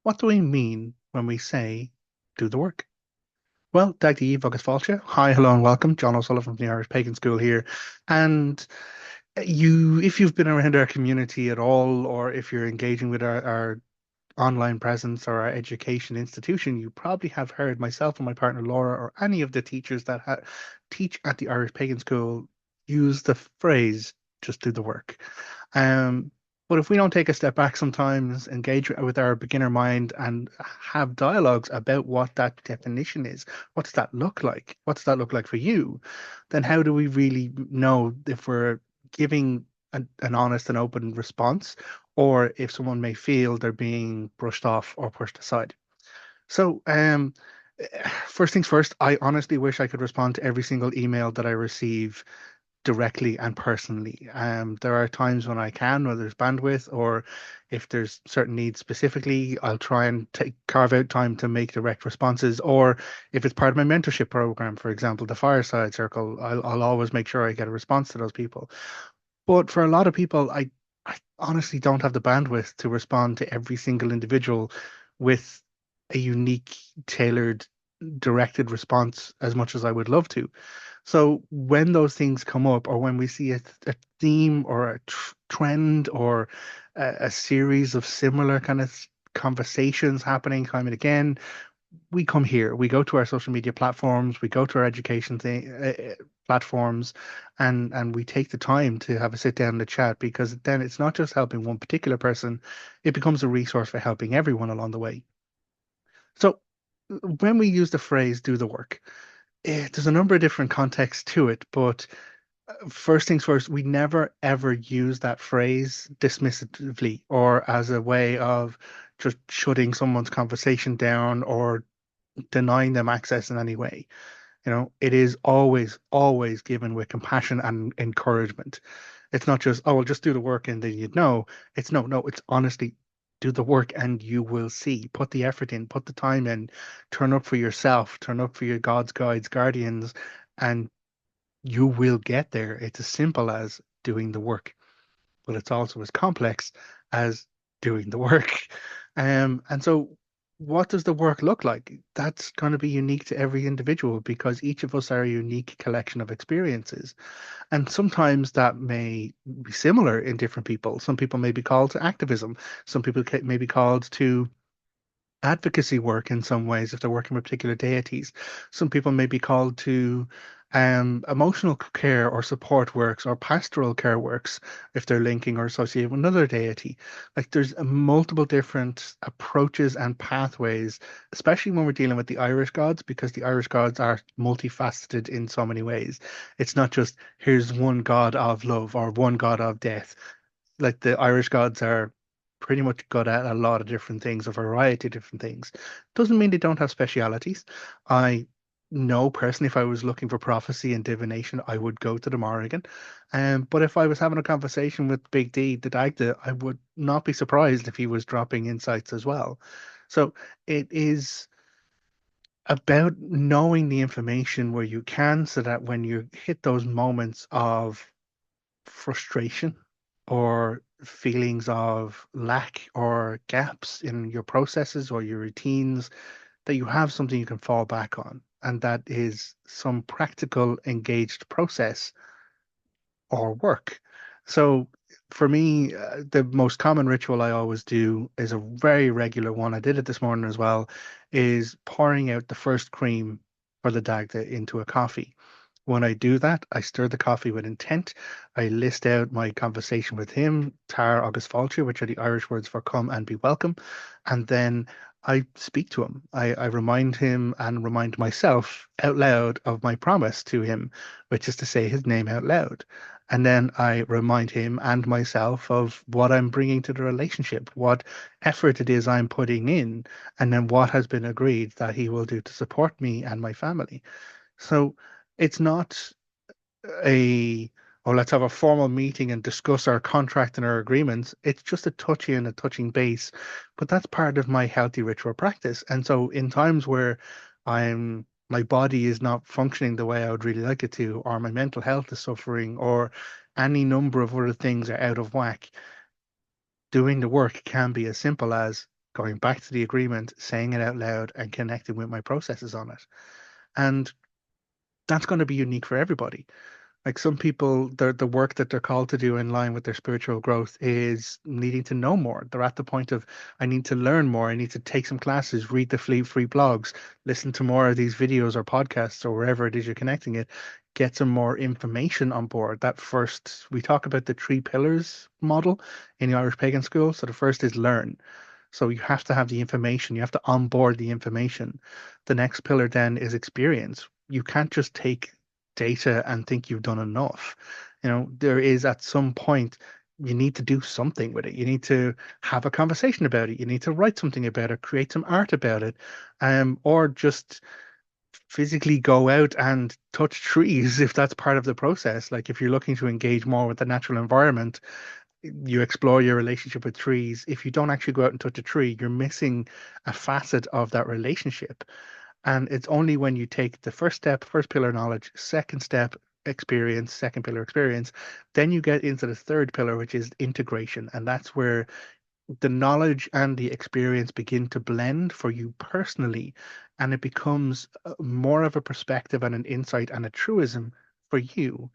What do we mean when we say do the work? Well, Dag Eve agus Fáilte. Hi, hello, and welcome. Jon O'Sullivan from the Irish Pagan School here. And if you've been around our community at all, or if you're engaging with our online presence or our education institution, you probably have heard myself and my partner Laura, or any of the teachers that teach at the Irish Pagan School, use the phrase "just do the work." Um, but if we don't take a step back sometimes, engage with our beginner mind and have dialogues about what that definition is, what does that look like? What does that look like for you? Then how do we really know if we're giving an honest and open response, or if someone may feel they're being brushed off or pushed aside? So, first things first, I honestly wish I could respond to every single email that I receive directly and personally. There are times when I can, whether there's bandwidth or if there's certain needs specifically, I'll try and carve out time to make direct responses. Or if it's part of my mentorship program, for example, the Fireside Circle, I'll always make sure I get a response to those people. But for a lot of people, I honestly don't have the bandwidth to respond to every single individual with a unique, tailored, directed response as much as I would love to. So when those things come up, or when we see a theme or a trend or a series of similar kind of conversations happening time and again, we come here, we go to our social media platforms, we go to our education platforms, and we take the time to have a sit down and a chat, because then it's not just helping one particular person, it becomes a resource for helping everyone along the way. So when we use the phrase do the work, there's a number of different contexts to it, but first things first, we never ever use that phrase dismissively or as a way of just shutting someone's conversation down or denying them access in any way. It is always, always given with compassion and encouragement. It's not just, oh, well, just do the work and then you'd know. It's no, no, it's honestly do the work and you will see. Put the effort in, put the time in, turn up for yourself, turn up for your God's guides, guardians, and you will get there. It's as simple as doing the work, but it's also as complex as doing the work. And so, what does the work look like? That's going to be unique to every individual, because each of us are a unique collection of experiences. And sometimes that may be similar in different people. Some people may be called to activism, some people may be called to advocacy work in some ways if they're working with particular deities. Some people may be called to emotional care or support works or pastoral care works if they're linking or associated with another deity. Like there's multiple different approaches and pathways, especially when we're dealing with the Irish gods, because the Irish gods are multifaceted in so many ways. It's not just here's one god of love or one god of death. Like the Irish gods are pretty much good at a lot of different things, a variety of different things. Doesn't mean they don't have specialities. I know personally, if I was looking for prophecy and divination, I would go to the Morrigan. But if I was having a conversation with Big D, the Dagda, I would not be surprised if he was dropping insights as well. So it is about knowing the information where you can, so that when you hit those moments of frustration or feelings of lack or gaps in your processes or your routines, that you have something you can fall back on. And that is some practical, engaged process or work. So for me, the most common ritual I always do is a very regular one. I did it this morning as well, is pouring out the first cream for the Dagda into a coffee. When I do that, I stir the coffee with intent. I list out my conversation with him, Tar agus Fáilte, which are the Irish words for come and be welcome. And then I speak to him. I remind him and remind myself out loud of my promise to him, which is to say his name out loud. And then I remind him and myself of what I'm bringing to the relationship, what effort it is I'm putting in, and then what has been agreed that he will do to support me and my family. So it's not a, oh, let's have a formal meeting and discuss our contract and our agreements. It's just a touchy and a touching base. But that's part of my healthy ritual practice. And so in times where my body is not functioning the way I would really like it to, or my mental health is suffering, or any number of other things are out of whack, doing the work can be as simple as going back to the agreement, saying it out loud, and connecting with my processes on it. And that's going to be unique for everybody. Like some people, the work that they're called to do in line with their spiritual growth is needing to know more. They're at the point of, I need to learn more. I need to take some classes, read the free blogs, listen to more of these videos or podcasts or wherever it is you're connecting it, get some more information on board. That first, we talk about the three pillars model in the Irish Pagan School. So the first is learn. So you have to have the information, you have to onboard the information. The next pillar then is experience. You can't just take data and think you've done enough. There is at some point you need to do something with it. You need to have a conversation about it. You need to write something about it, create some art about it, or just physically go out and touch trees if that's part of the process. Like if you're looking to engage more with the natural environment, you explore your relationship with trees. If you don't actually go out and touch a tree, you're missing a facet of that relationship. And it's only when you take the first step, first pillar knowledge, second step experience, second pillar experience, then you get into the third pillar, which is integration. And that's where the knowledge and the experience begin to blend for you personally. And it becomes more of a perspective and an insight and a truism for you.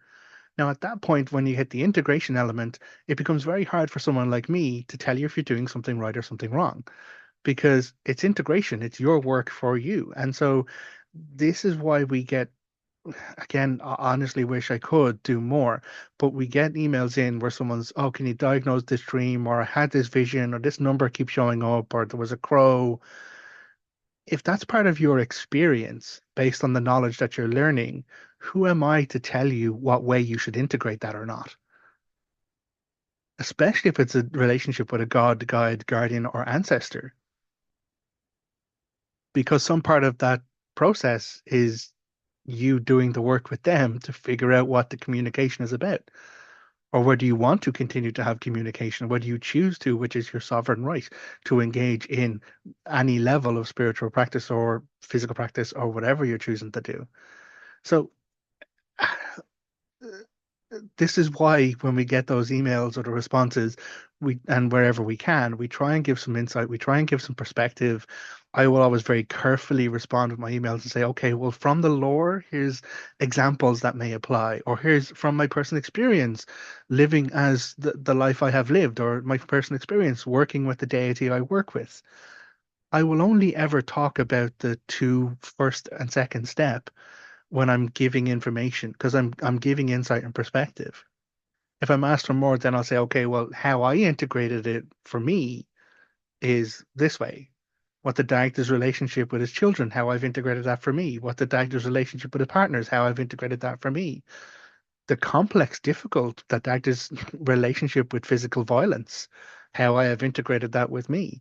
Now, at that point, when you hit the integration element, it becomes very hard for someone like me to tell you if you're doing something right or something wrong because it's integration, it's your work for you. And so this is why we get, again, I honestly wish I could do more, but we get emails in where someone's, oh, can you diagnose this dream? Or I had this vision, or this number keeps showing up, or there was a crow. If that's part of your experience based on the knowledge that you're learning, who am I to tell you what way you should integrate that or not? Especially if it's a relationship with a god, guide, guardian, or ancestor, because some part of that process is you doing the work with them to figure out what the communication is about, or whether you want to continue to have communication, whether you choose to, which is your sovereign right, to engage in any level of spiritual practice or physical practice or whatever you're choosing to do. So this is why when we get those emails or the responses, we and wherever we can, we try and give some insight, we try and give some perspective. I will always very carefully respond with my emails and say, okay, well, from the lore, here's examples that may apply, or here's from my personal experience living as the life I have lived, or my personal experience working with the deity I work with. I will only ever talk about the two first and second step when I'm giving information because I'm giving insight and perspective. If I'm asked for more, then I'll say, okay, well, how I integrated it for me is this way. What the director's relationship with his children, how I've integrated that for me. What the director's relationship with his partners, how I've integrated that for me. The complex, difficult, that director's relationship with physical violence, how I have integrated that with me.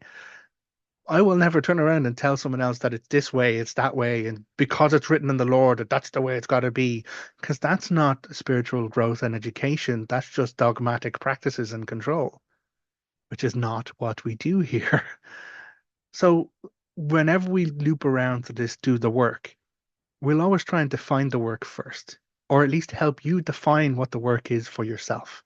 I will never turn around and tell someone else that it's this way, it's that way, and because it's written in the Lord that that's the way it's got to be, because that's not spiritual growth and education. That's just dogmatic practices and control, which is not what we do here. So whenever we loop around to this, do the work, we'll always try and define the work first, or at least help you define what the work is for yourself.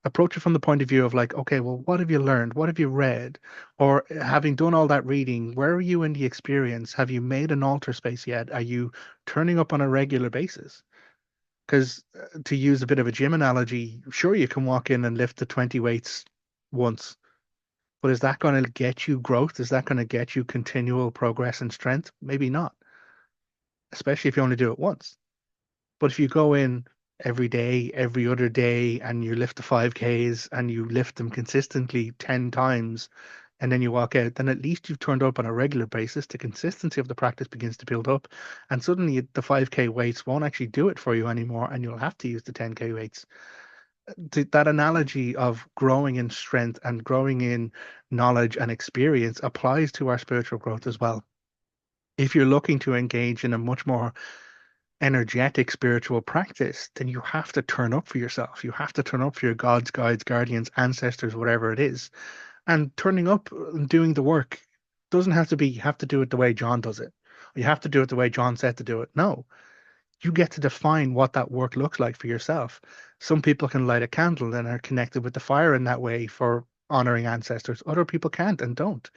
Approach it from the point of view of like, okay, well, what have you learned? What have you read? Or having done all that reading, where are you in the experience? Have you made an altar space yet? Are you turning up on a regular basis? Because to use a bit of a gym analogy, sure, you can walk in and lift the 20 weights once, but is that going to get you growth? Is that going to get you continual progress and strength? Maybe not, especially if you only do it once. But if you go in every day, every other day, and you lift the 5Ks and you lift them consistently 10 times, and then you walk out, then at least you've turned up on a regular basis. The consistency of the practice begins to build up, and suddenly the 5K weights won't actually do it for you anymore, and you'll have to use the 10K weights. That analogy of growing in strength and growing in knowledge and experience applies to our spiritual growth as well. If you're looking to engage in a much more energetic spiritual practice, then you have to turn up for yourself. You have to turn up for your gods, guides, guardians, ancestors, whatever it is. And turning up and doing the work doesn't have to be, you have to do it the way John does it. You have to do it the way John said to do it. No, you get to define what that work looks like for yourself. Some people can light a candle and are connected with the fire in that way for honoring ancestors. Other people can't and don't.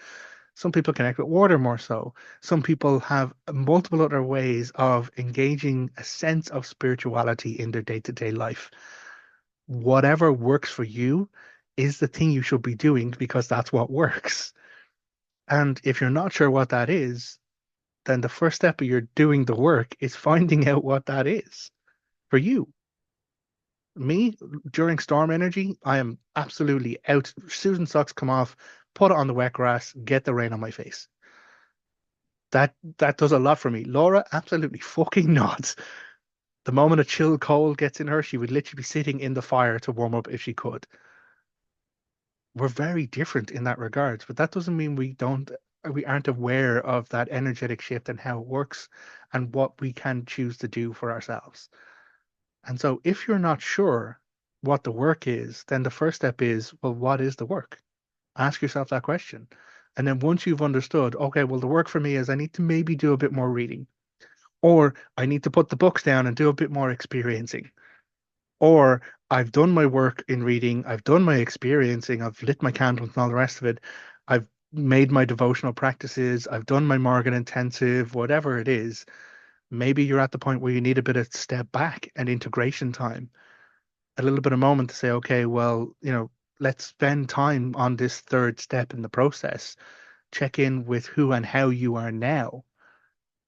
Some people connect with water more so. Some people have multiple other ways of engaging a sense of spirituality in their day-to-day life. Whatever works for you is the thing you should be doing because that's what works. And if you're not sure what that is, then the first step of your doing the work is finding out what that is for you. Me, during storm energy, I am absolutely out. Susan socks come off, put it on the wet grass, get the rain on my face. That does a lot for me. Laura, absolutely fucking not. The moment a chill cold gets in her, she would literally be sitting in the fire to warm up if she could. We're very different in that regard, but that doesn't mean we aren't aware of that energetic shift and how it works and what we can choose to do for ourselves. And so if you're not sure what the work is, then the first step is, well, what is the work? Ask yourself that question. And then once you've understood, okay, well, the work for me is I need to maybe do a bit more reading, or I need to put the books down and do a bit more experiencing, or I've done my work in reading, I've done my experiencing, I've lit my candles and all the rest of it. I've made my devotional practices, I've done my Morgan intensive, whatever it is. Maybe you're at the point where you need a bit of step back and integration time, a little bit of moment to say, okay, well, let's spend time on this third step in the process. Check in with who and how you are now.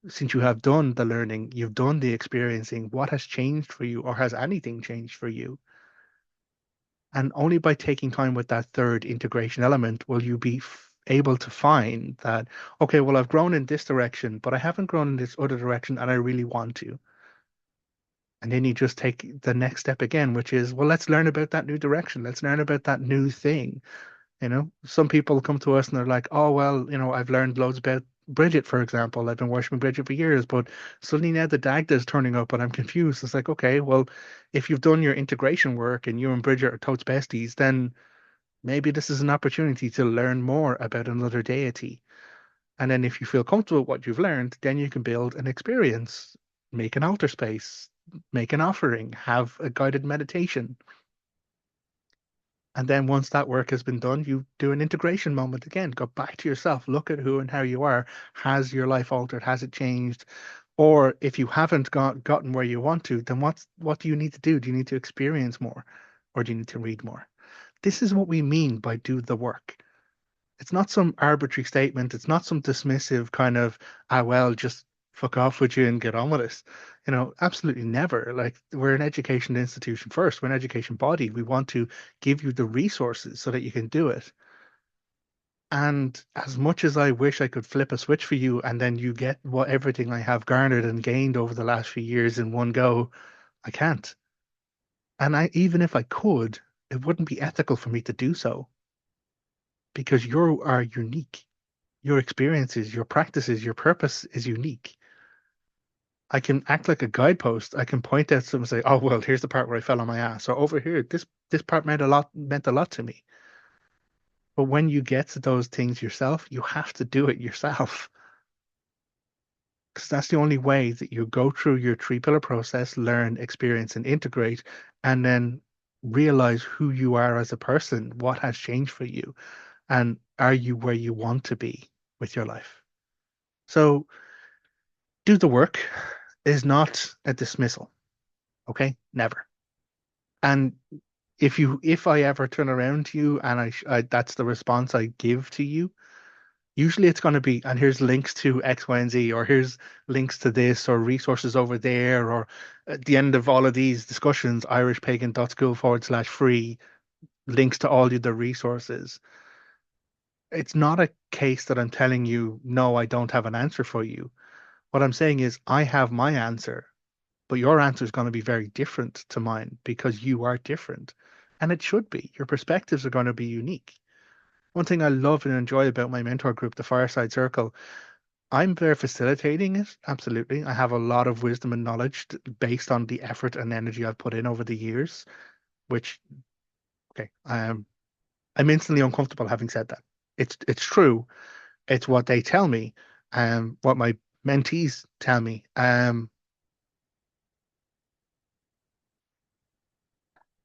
Since you have done the learning, you've done the experiencing, what has changed for you, or has anything changed for you? And only by taking time with that third integration element will you be able to find that, okay, well, I've grown in this direction, but I haven't grown in this other direction, and I really want to. And then you just take the next step again, which is, well, let's learn about that new direction. Let's learn about that new thing. Some people come to us and they're like, oh, well, I've learned loads about Bridget, for example. I've been worshiping Bridget for years, but suddenly now the Dagda is turning up and I'm confused. It's like, okay, well, if you've done your integration work and you and Bridget are totes besties, then maybe this is an opportunity to learn more about another deity. And then if you feel comfortable with what you've learned, then you can build an experience, make an altar space, make an offering, have a guided meditation. And then once that work has been done, you do an integration moment again. Go back to yourself, look at who and how you are. Has your life altered? Has it changed? Or if you haven't gotten where you want to, then what do you need to do? Do you need to experience more? Or do you need to read more? This is what we mean by do the work. It's not some arbitrary statement. It's not some dismissive kind of, well, just fuck off with you and get on with it. Absolutely never. Like, we're an education institution first. We're an education body. We want to give you the resources so that you can do it. And as much as I wish I could flip a switch for you and then you get what everything I have garnered and gained over the last few years in one go, I can't. And even if I could, it wouldn't be ethical for me to do so because you are unique. Your experiences, your practices, your purpose is unique. I can act like a guidepost. I can point at something and say, "Oh well, here's the part where I fell on my ass." Or over here, this part meant a lot to me. But when you get to those things yourself, you have to do it yourself. Because that's the only way that you go through your three pillar process, learn, experience, and integrate, and then realize who you are as a person, what has changed for you, and are you where you want to be with your life. So do the work is not a dismissal. Okay, never. And if I ever turn around to you and that's the response I give to you, usually it's going to be, and here's links to X, Y, and Z, or here's links to this, or resources over there, or at the end of all of these discussions, irishpagan.school/free, links to all of the resources. It's not a case that I'm telling you, no, I don't have an answer for you. What I'm saying is, I have my answer. But your answer is going to be very different to mine because you are different. And it should be. Your perspectives are going to be unique. One thing I love and enjoy about my mentor group, the Fireside Circle, I'm there facilitating it. Absolutely. I have a lot of wisdom and knowledge based on the effort and energy I've put in over the years, which, okay, I'm instantly uncomfortable having said that. It's true. It's what they tell me, what my mentees tell me. I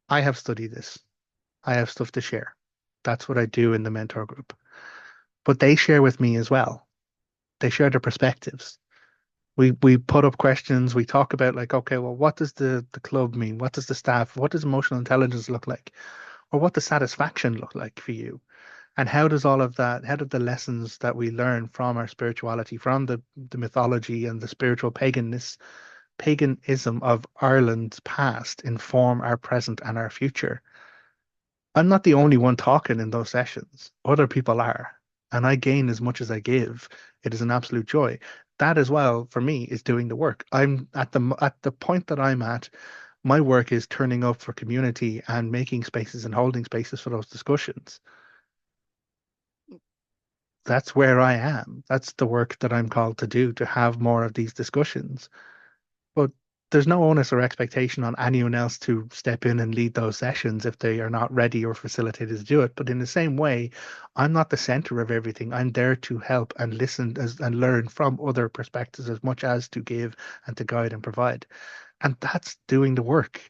have studied this. I have stuff to share. That's what I do in the mentor group. but they share with me as well. They share their perspectives. We put up questions. We talk about like, okay, well, what does the club mean? What does the staff? What does emotional intelligence look like? Or what does satisfaction look like for you? And how does all of that, how do the lessons that we learn from our spirituality, from the mythology and the spiritual paganism of Ireland's past inform our present and our future? I'm not the only one talking in those sessions. Other people are. And I gain as much as I give. It is an absolute joy. That as well, for me, is doing the work. I'm at the point that I'm at, my work is turning up for community and making spaces and holding spaces for those discussions. That's where I am. That's the work that I'm called to do, to have more of these discussions. But there's no onus or expectation on anyone else to step in and lead those sessions if they are not ready or facilitated to do it. But in the same way, I'm not the center of everything. I'm there to help and listen and learn from other perspectives as much as to give and to guide and provide. And that's doing the work.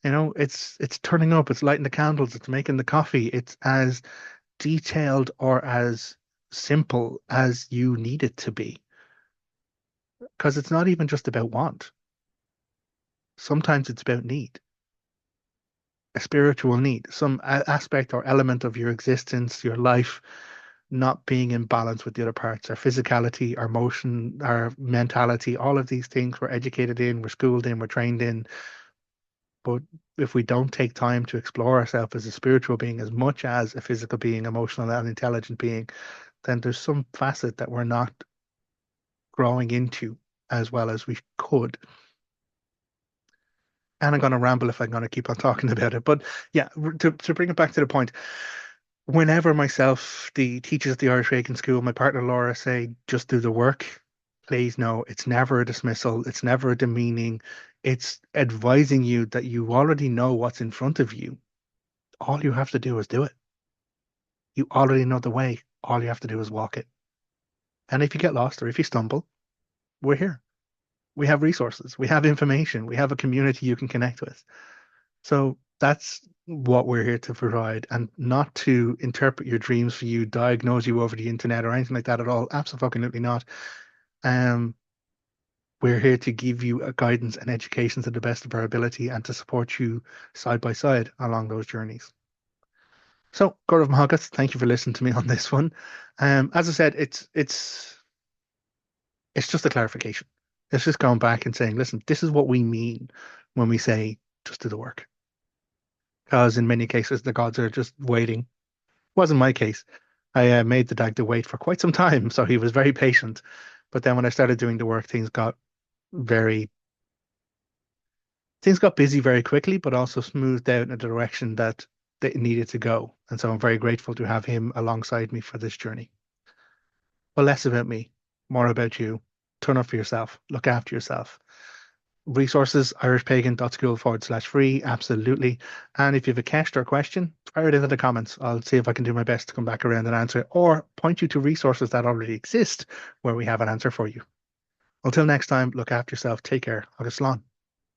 It's turning up, it's lighting the candles, it's making the coffee. It's as detailed or as simple as you need it to be. Because it's not even just about want. Sometimes it's about need, a spiritual need, some aspect or element of your existence, your life not being in balance with the other parts, our physicality, our motion, our mentality, all of these things we're educated in, we're schooled in, we're trained in. But if we don't take time to explore ourselves as a spiritual being as much as a physical being, emotional and intelligent being, then there's some facet that we're not growing into as well as we could. And I'm going to ramble if I'm going to keep on talking about it. But yeah, to bring it back to the point, whenever myself, the teachers at the Irish Pagan School, my partner Laura say, just do the work, please no, it's never a dismissal, it's never a demeaning. It's advising you that you already know what's in front of you. All you have to do is do it. You already know the way. All you have to do is walk it. And if you get lost or if you stumble, we're here. We have resources, we have information, we have a community you can connect with. So that's what we're here to provide, and not to interpret your dreams for you, diagnose you over the internet or anything like that at all. Absolutely not. Um, we're here to give you a guidance and education to the best of our ability and to support you side by side along those journeys. So, Gaurav Mahagat, thank you for listening to me on this one. As I said, it's just a clarification. It's just going back and saying, listen, this is what we mean when we say just do the work. Because in many cases, the gods are just waiting. Wasn't my case. I made the dag to wait for quite some time, so he was very patient. But then when I started doing the work, very things got busy very quickly, but also smoothed out in a direction that they needed to go. And so I'm very grateful to have him alongside me for this journey. But less about me, more about you. Turn up for yourself, look after yourself. Resources, irishpagan.school/free, absolutely. And if you have a question or question, fire it into the comments. I'll see if I can do my best to come back around and answer it, or point you to resources that already exist where we have an answer for you. Until next time, look after yourself. Take care. Agus slán.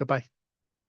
Goodbye.